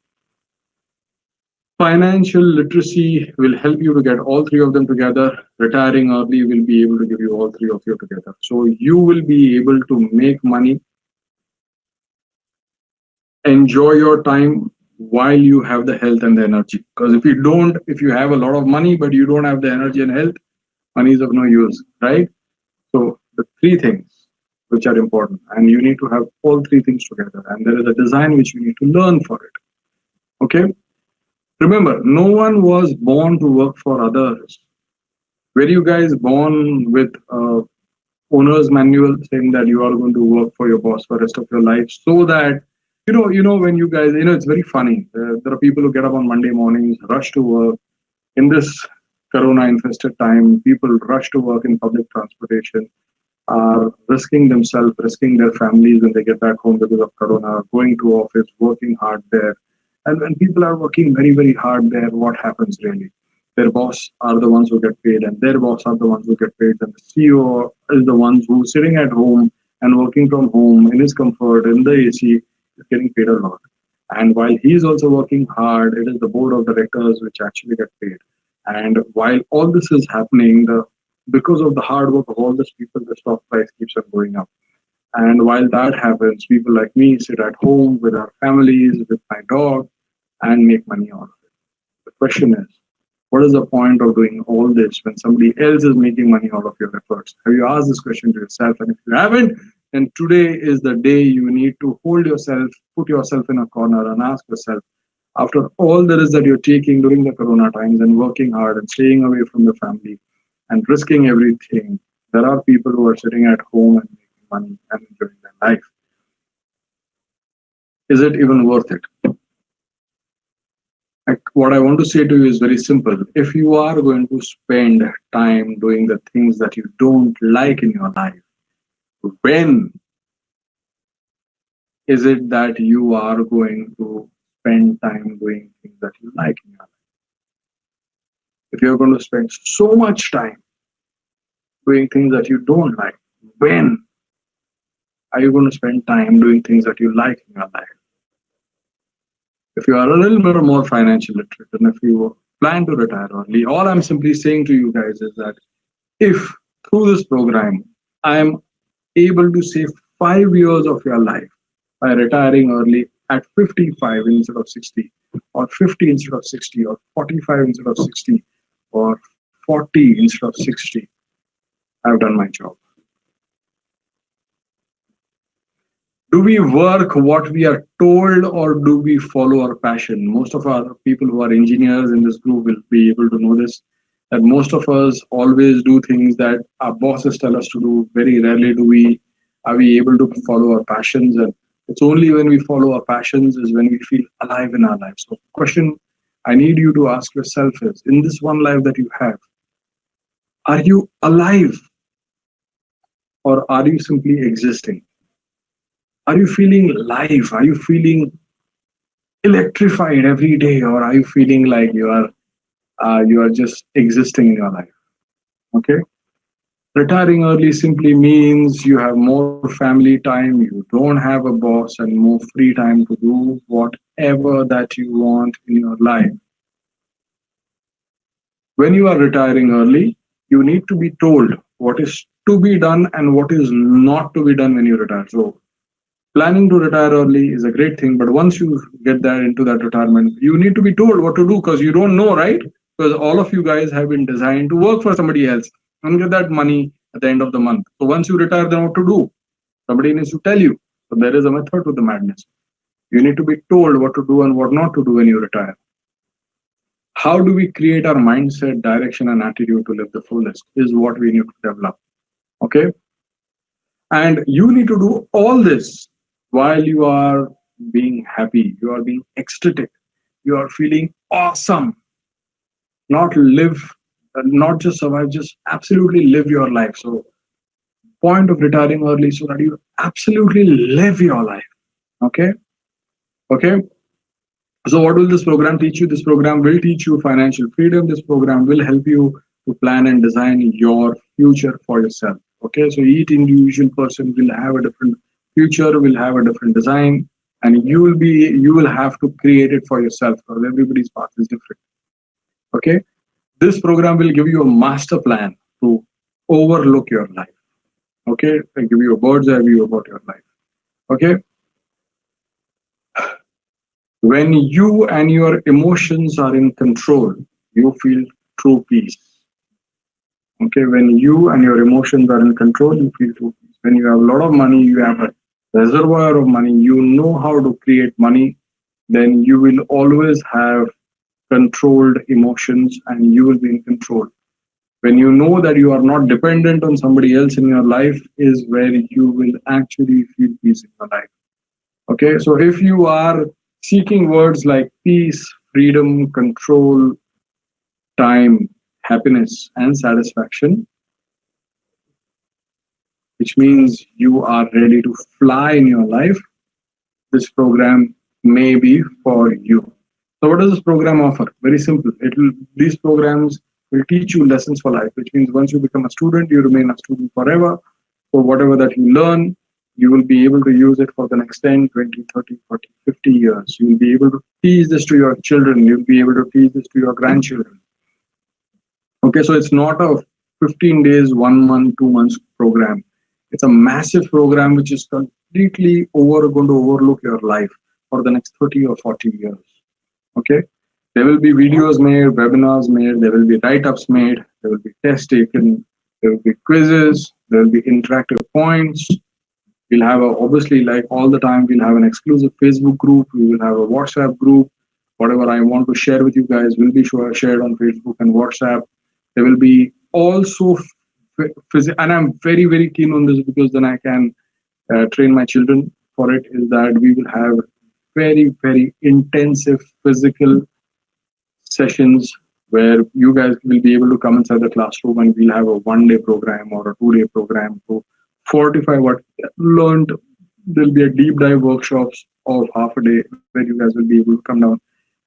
Financial literacy will help you to get all three of them together. Retiring early will be able to give you all three of you together. So you will be able to make money, enjoy your time while you have the health and the energy. Because if you have a lot of money, but you don't have the energy and health, money is of no use, right? So the three things. which are important. And you need to have all three things together. And there is a design which you need to learn for it. Okay? Remember, no one was born to work for others. Were you guys born with owner's manual saying that you are going to work for your boss for the rest of your life, so that when you guys, it's very funny. There are people who get up on Monday mornings, rush to work. In this corona infested time, people rush to work in public transportation, are risking themselves, risking their families when they get back home because of corona, going to office, working hard there. And when people are working very, very hard there, what happens really? Their boss are the ones who get paid, and their boss are the ones who get paid, and the CEO is the ones who sitting at home and working from home in his comfort in the AC is getting paid a lot. And while he's also working hard, it is the board of directors which actually get paid. And while all this is happening, because of the hard work of all these people, the stock price keeps on going up. And while that happens, people like me sit at home with our families, with my dog, and make money out of it. The question is, what is the point of doing all this when somebody else is making money out of your efforts? Have you asked this question to yourself? And if you haven't, then today is the day you need to hold yourself, put yourself in a corner and ask yourself, after all there is that you're taking during the corona times and working hard and staying away from the family and risking everything, there are people who are sitting at home and making money and enjoying their life. Is it even worth it? What I want to say to you is very simple. If you are going to spend time doing the things that you don't like in your life, when is it that you are going to spend time doing things that you like in your life? If you're going to spend so much time doing things that you don't like, when are you going to spend time doing things that you like in your life? If you are a little bit more financially literate, and if you plan to retire early, all I'm simply saying to you guys is that if through this program, I am able to save 5 years of your life by retiring early at 55 instead of 60, or 50 instead of 60, or 45 instead of 60, or 40 instead of 60, I've done my job. Do we work what we are told, or do we follow our passion? Most of our people who are engineers in this group will be able to know this, that most of us always do things that our bosses tell us to do. Very rarely are we able to follow our passions. And it's only when we follow our passions is when we feel alive in our lives. So the question I need you to ask yourself is, in this one life that you have, are you alive, or are you simply existing? Are you feeling live? Are you feeling electrified every day, or are you feeling like you are just existing in your life? Okay. Retiring early simply means you have more family time, you don't have a boss, and more free time to do whatever that you want in your life. When you are retiring early, you need to be told what is to be done and what is not to be done when you retire. So planning to retire early is a great thing, but once you get there into that retirement, you need to be told what to do, because you don't know, right? Because all of you guys have been designed to work for somebody else and get that money at the end of the month. So once you retire, then what to do? Somebody needs to tell you. So there is a method to the madness. You need to be told what to do and what not to do when you retire. How do we create our mindset, direction, and attitude to live the fullest is what we need to develop. Okay? And you need to do all this while you are being happy, you are being ecstatic, you are feeling awesome. Not just survive, just absolutely live your life. So, point of retiring early so that you absolutely live your life. Okay? Okay? So, what will this program teach you? This program will teach you financial freedom. This program will help you to plan and design your future for yourself. Okay? So, each individual person will have a different future, will have a different design, and you will have to create it for yourself, because everybody's path is different. Okay? This program will give you a master plan to overlook your life. Okay? I'll give you a bird's eye view about your life. Okay? When you and your emotions are in control, you feel true peace. Okay? When you and your emotions are in control, you feel true peace. When you have a lot of money, you have a reservoir of money, you know how to create money, then you will always have controlled emotions and you will be in control. When you know that you are not dependent on somebody else in your life, is where you will actually feel peace in your life. Okay, so if you are seeking words like peace, freedom, control, time, happiness, and satisfaction, which means you are ready to fly in your life, this program may be for you. So, what does this program offer? Very simple. These programs will teach you lessons for life, which means once you become a student, you remain a student forever. So, whatever that you learn, you will be able to use it for the next 10, 20, 30, 40, 50 years. You will be able to teach this to your children. You'll be able to teach this to your grandchildren. Okay, so it's not a 15 days, 1 month, 2 months program. It's a massive program which is completely going to overlook your life for the next 30 or 40 years. Okay, there will be videos made, webinars made, there will be write-ups made, there will be tests taken, there will be quizzes, there will be interactive points. We'll have obviously, like all the time, we'll have an exclusive Facebook group, we will have a WhatsApp group. Whatever I want to share with you guys will be shared on Facebook and WhatsApp. There will be also and I'm very, very keen on this because then I can train my children for it, is that we will have very, very intensive physical sessions where you guys will be able to come inside the classroom and we'll have a 1 day program or a 2 day program to fortify what learned. There'll be a deep dive workshops of half a day where you guys will be able to come down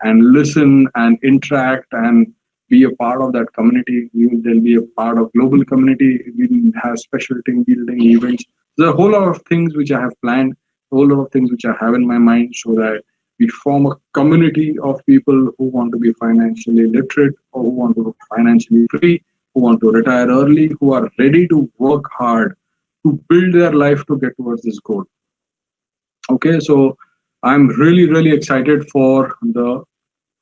and listen and interact and be a part of that community. There'll be a part of global community. We'll have special team building events. There's a whole lot of things which I have planned, a whole lot of things which I have in my mind, so that we form a community of people who want to be financially literate, or who want to be financially free, who want to retire early, who are ready to work hard to build their life to get towards this goal. Okay, so I'm really, really excited for the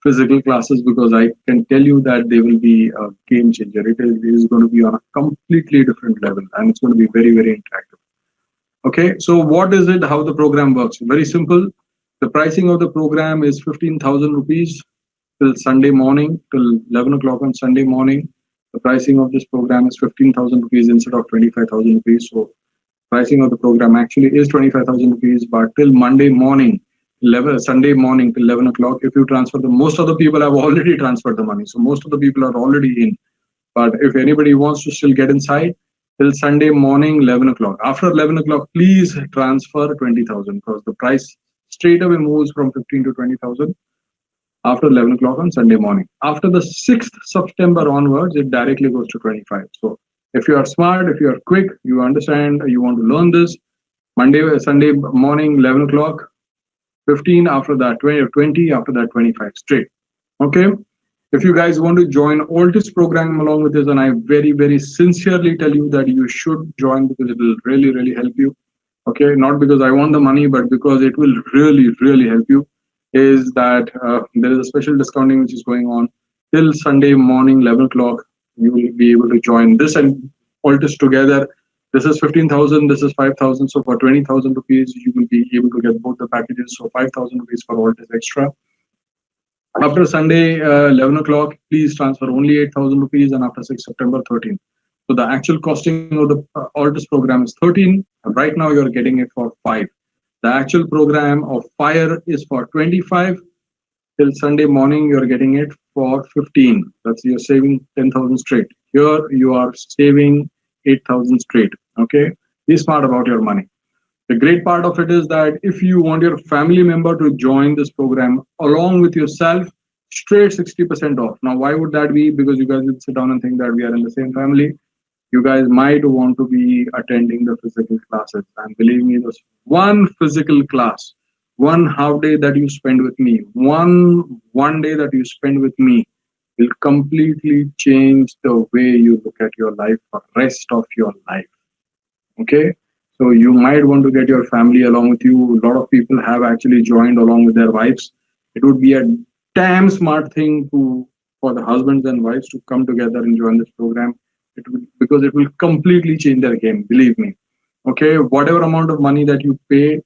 physical classes because I can tell you that they will be a game changer. It is going to be on a completely different level and it's going to be very, very interactive. Okay, so what is it, how the program works? Very simple. The pricing of the program is 15,000 rupees till Sunday morning, till 11 o'clock on Sunday morning. The pricing of this program is 15,000 rupees instead of 25,000 rupees. So pricing of the program actually is 25,000 rupees, but till Monday morning, Sunday morning till 11 o'clock, if you transfer most of the people have already transferred the money. So most of the people are already in. But if anybody wants to still get inside, till Sunday morning, 11 o'clock. After 11 o'clock, please transfer 20,000 because the price straight away moves from 15 to 20,000 after 11 o'clock on Sunday morning. After the 6th September onwards, it directly goes to 25. So if you are smart, if you are quick, you understand, you want to learn this, Sunday morning, 11 o'clock, 15, after that 20, after that 25, straight. Okay. If you guys want to join all this program along with this, and I very, very sincerely tell you that you should join because it will really, really help you. Okay, not because I want the money, but because it will really, really help you, is that there is a special discounting which is going on till Sunday morning, 11 o'clock. You will be able to join this and all this together. This is 15,000, this is 5,000. So for 20,000 rupees, you will be able to get both the packages. So 5,000 rupees for all this extra. After Sunday, 11 o'clock, please transfer only 8,000 rupees, and after 6 September, 13. So the actual costing of the Altus program is 13. Right now, you're getting it for 5. The actual program of FIRE is for 25. Till Sunday morning, you're getting it for 15. That's, you're saving 10,000 straight. Here, you are saving 8,000 straight. Okay, be smart about your money. The great part of it is that if you want your family member to join this program along with yourself, straight 60% off. Now, why would that be? Because you guys will sit down and think that we are in the same family. You guys might want to be attending the physical classes. And believe me, this one physical class, one half day that you spend with me, one day that you spend with me will completely change the way you look at your life for the rest of your life. Okay? So you might want to get your family along with you. A lot of people have actually joined along with their wives. It would be a damn smart thing for the husbands and wives to come together and join this program. Because it will completely change their game, believe me. Okay, whatever amount of money that you pay,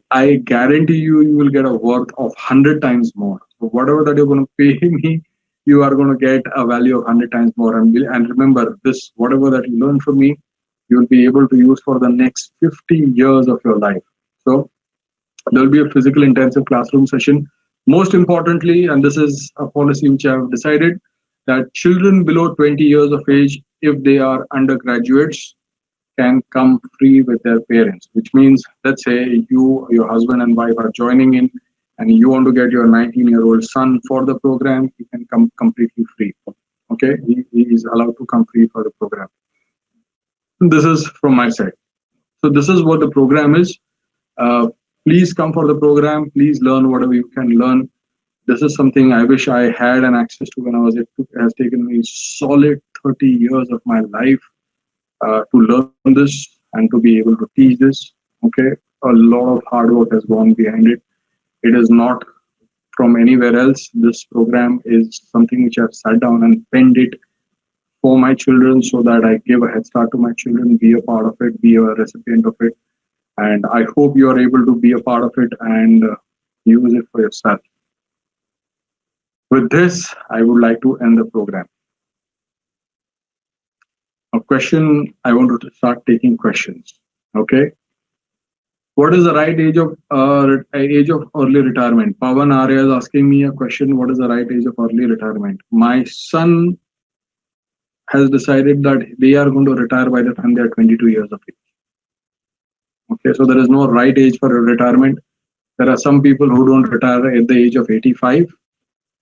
I guarantee you, you will get a worth of 100 times more. So whatever that you're going to pay me, you are going to get a value of 100 times more. And remember, this whatever that you learn from me, you will be able to use for the next 50 years of your life. So there will be a physical intensive classroom session. Most importantly, and this is a policy which I have decided, that children below 20 years of age, if they are undergraduates, can come free with their parents, which means, let's say you, your husband and wife are joining in and you want to get your 19-year-old son for the program, he can come completely free. Okay, he is allowed to come free for the program. This is from my side. So this is what the program is. Uh, please come for the program. Please learn whatever you can learn. This is something I wish I had an access to when I was. It has taken me solid 30 years of my life to learn this and to be able to teach this. Okay, a lot of hard work has gone behind it. It is not from anywhere else. This program is something which I've sat down and penned it for my children so that I give a head start to my children, be a part of it, be a recipient of it. And I hope you are able to be a part of it and use it for yourself. With this, I would like to end the program. A question, I want to start taking questions. Okay. What is the right age of early retirement? Pavan Arya is asking me a question. What is the right age of early retirement? My son has decided that they are going to retire by the time they are 22 years of age. Okay, so there is no right age for retirement. There are some people who don't retire at the age of 85.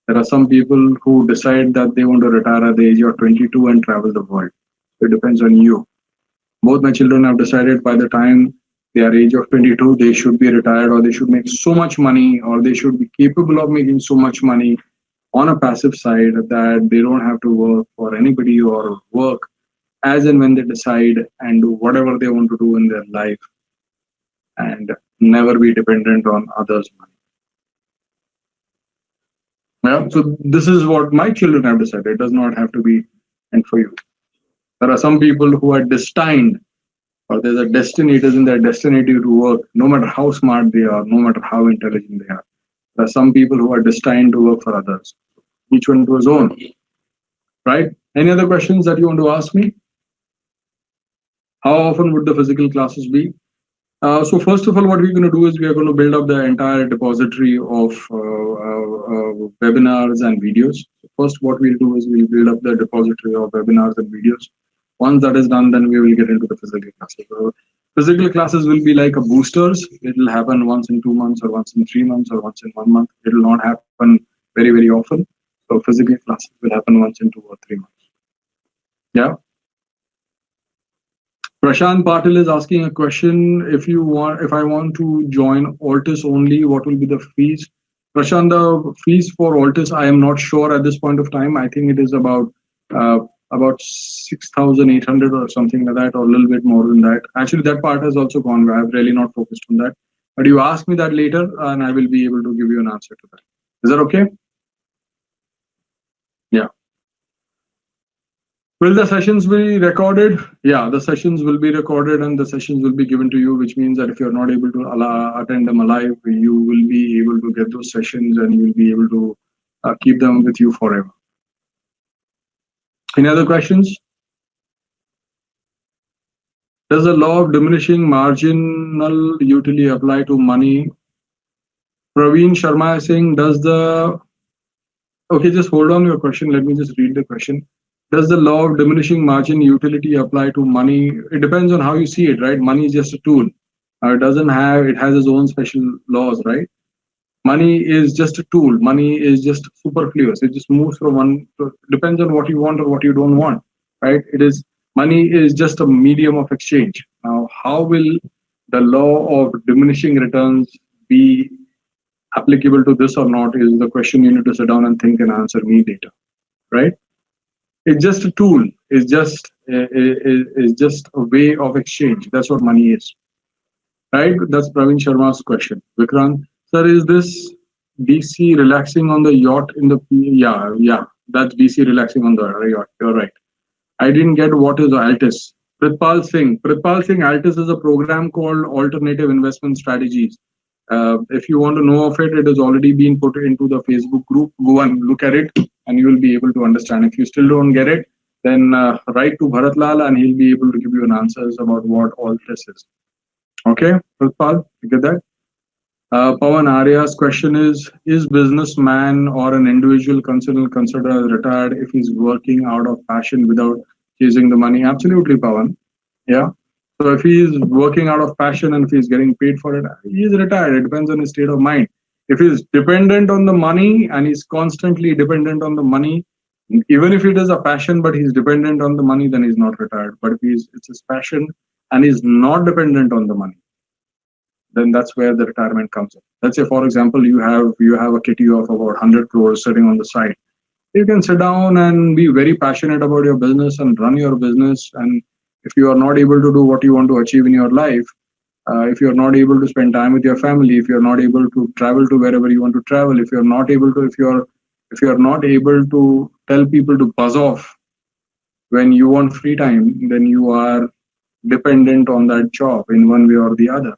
There are some people who decide that they want to retire at the age of 22 and travel the world. It depends on you. Both my children have decided by the time they are age of 22, they should be retired, or they should make so much money, or they should be capable of making so much money on a passive side that they don't have to work for anybody or work as and when they decide and do whatever they want to do in their life and never be dependent on others' money. Yeah, so this is what my children have decided. It does not have to be meant for you. There are some people who are destined, or there's a destiny, it is in their destiny to work, no matter how smart they are, no matter how intelligent they are. There are some people who are destined to work for others. Each one to his own. Right? Any other questions that you want to ask me? How often would the physical classes be? So first of all, what we're going to do is we are going to build up the entire depository of webinars and videos. First, what we'll do is we'll build up the depository of webinars and videos. Once that is done, then we will get into the physical classes. So physical classes will be like a boosters. It will happen once in 2 months, or once in 3 months, or once in 1 month. It will not happen very, very often. So physical classes will happen once in 2 or 3 months. Yeah. Prashant Patil is asking a question. If I want to join Altus only, what will be the fees? Prashant, the fees for Altus, I am not sure at this point of time. I think it is about 6,800 or something like that, or a little bit more than that. Actually, that part has also gone. I have really not focused on that. But you ask me that later, and I will be able to give you an answer to that. Is that okay? Yeah. Will the sessions be recorded? Yeah, the sessions will be recorded and the sessions will be given to you, which means that if you're not able to attend them live, you will be able to get those sessions and you will be able to keep them with you forever. Any other questions? Does the law of diminishing marginal utility apply to money? Praveen Sharma is saying, okay, just hold on your question. Let me just read the question. Does the law of diminishing margin utility apply to money? It depends on how you see it, right? Money is just a tool. It has its own special laws, right? Money is just a tool. Money is just superfluous. It just moves from one. Depends on what you want or what you don't want, right? Money is just a medium of exchange. Now, how will the law of diminishing returns be applicable to this or not is the question you need to sit down and think and answer me later, right? It's just a tool. It's just a way of exchange. That's what money is, right? That's Praveen Sharma's question. Vikrant, sir, is this BC relaxing on the yacht in the yeah, that's BC relaxing on the yacht. You're right. I didn't get what is Altus. Pritpal Singh. Pritpal Singh, Altus is a program called Alternative Investment Strategies. If you want to know of it, it has already been put into the Facebook group. Go and look at it and you will be able to understand. If you still don't get it, then write to Bharat Lal and he'll be able to give you an answers about what all this is. Okay, Pritpal, you get that? Pawan Arya's question is businessman or an individual considered as retired if he's working out of passion without chasing the money? Absolutely, Pawan. Yeah. So if he's working out of passion and if he's getting paid for it, he's retired. It depends on his state of mind. If he's dependent on the money and he's constantly dependent on the money, even if it is a passion, but he's dependent on the money, then he's not retired. But if it's his passion and he's not dependent on the money, then that's where the retirement comes in. Let's say, for example, you have a kitty of about 100 crores sitting on the side. You can sit down and be very passionate about your business and run your business. And if you are not able to do what you want to achieve in your life, if you're not able to spend time with your family, if you're not able to travel to wherever you want to travel, if you're not able to, if you're not able to tell people to buzz off when you want free time, then you are dependent on that job in one way or the other.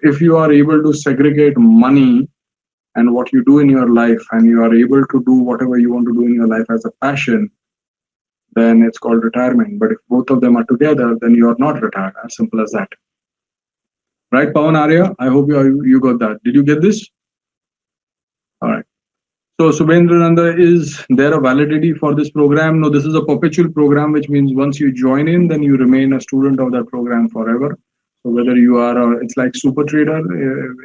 If you are able to segregate money and what you do in your life, and you are able to do whatever you want to do in your life as a passion, then it's called retirement. But if both of them are together, then you are not retired. As simple as that. Right, Pawan Arya? I hope you got that. Did you get this? All right. So Subhendra Nanda, is there a validity for this program? No, this is a perpetual program, which means once you join in, then you remain a student of that program forever. So whether you are, it's like Super Trader.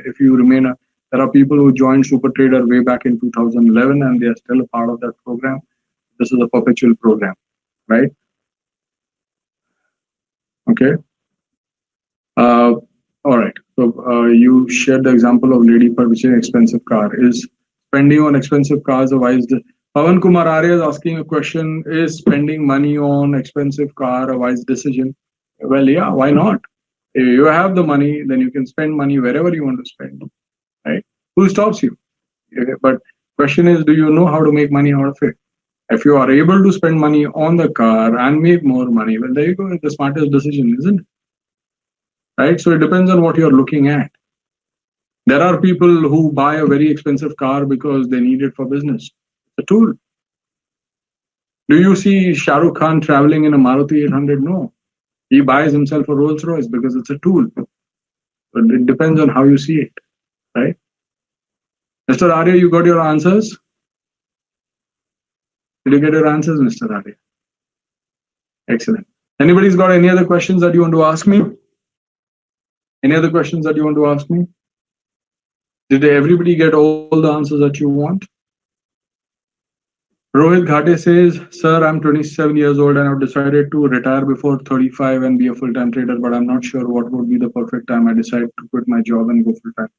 If you remain, there are people who joined Super Trader way back in 2011, and they are still a part of that program. This is a perpetual program, right? Okay. All right. So you shared the example of lady purchasing expensive car. Is spending on expensive cars a wise? Pavan Kumar Arya is asking a question: is spending money on expensive car a wise decision? Well, yeah. Why not? If you have the money, then you can spend money wherever you want to spend, right? Who stops you? But question is, do you know how to make money out of it? If you are able to spend money on the car and make more money, well, there you go. It's the smartest decision, isn't it? Right? So it depends on what you're looking at. There are people who buy a very expensive car because they need it for business. It's a tool. Do you see Shah Rukh Khan traveling in a Maruti 800? No. He buys himself a Rolls Royce because it's a tool. But it depends on how you see it, right? Mr. Arya, you got your answers? Did you get your answers, Mr. Arya? Excellent. Anybody's got any other questions that you want to ask me? Any other questions that you want to ask me? Did everybody get all the answers that you want? Rohit Ghate says, sir, I'm 27 years old and I've decided to retire before 35 and be a full-time trader, but I'm not sure what would be the perfect time I decide to quit my job and go full-time.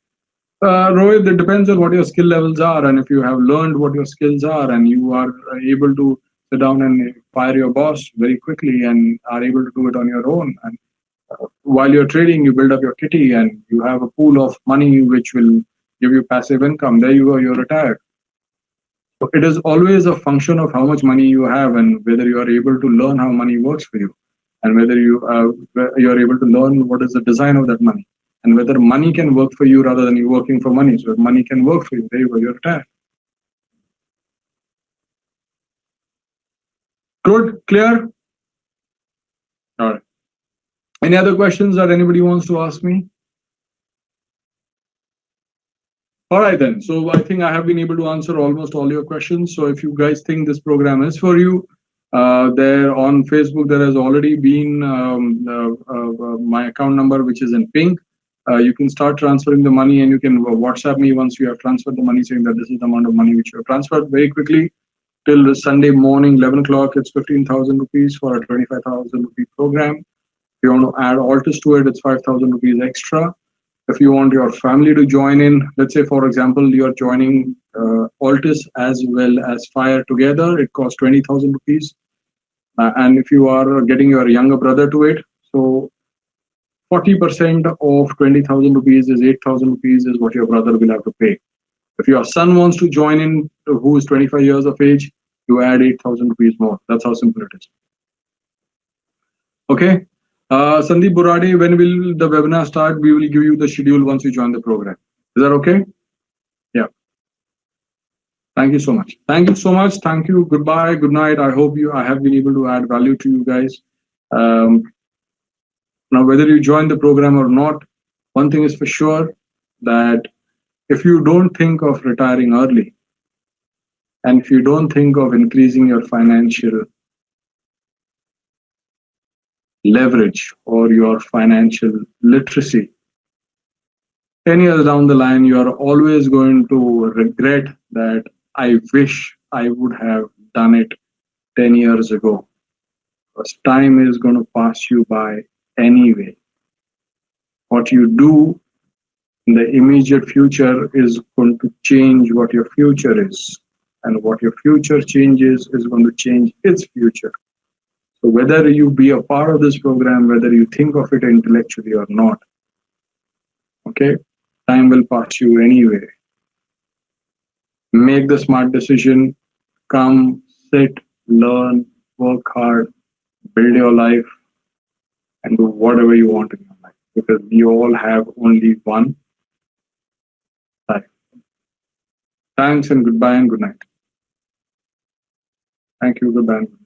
Rohit, it depends on what your skill levels are, and if you have learned what your skills are and you are able to sit down and fire your boss very quickly and are able to do it on your own, and while you're trading, you build up your kitty and you have a pool of money which will give you passive income. There you go, you're retired. So it is always a function of how much money you have and whether you are able to learn how money works for you, and whether you are able to learn what is the design of that money, and whether money can work for you rather than you working for money. So if money can work for you, there you go, you're retired. Good, clear? All right. Any other questions that anybody wants to ask me? All right then. So I think I have been able to answer almost all your questions. So if you guys think this program is for you, there on Facebook there has already been my account number, which is in pink. You can start transferring the money, and you can WhatsApp me once you have transferred the money, saying that this is the amount of money which you have transferred very quickly. Till Sunday morning, 11 o'clock, it's 15,000 rupees for a 25,000 rupee program. If you want to add Altus to it, it's 5,000 rupees extra. If you want your family to join in, let's say, for example, you're joining Altus as well as Fire together, it costs 20,000 rupees. And if you are getting your younger brother to it, so 40% of 20,000 rupees is 8,000 rupees is what your brother will have to pay. If your son wants to join in, who is 25 years of age, you add 8,000 rupees more. That's how simple it is. Okay. Sandeep Burade, when will the webinar start? We will give you the schedule once you join the program. Is that okay? Yeah. Thank you so much. Thank you so much. Thank you. Goodbye. Good night. I have been able to add value to you guys. Um, Now, whether you join the program or not, one thing is for sure, that if you don't think of retiring early, and if you don't think of increasing your financial leverage or your financial literacy, 10 years down the line, you are always going to regret that I wish I would have done it 10 years ago. Because time is going to pass you by anyway. What you do in the immediate future is going to change what your future is. And what your future changes is going to change its future. So whether you be a part of this program, whether you think of it intellectually or not, okay, time will pass you anyway. Make the smart decision, come, sit, learn, work hard, build your life, and do whatever you want in your life. Because we all have only one life. Thanks and goodbye and good night. Thank you. Goodbye.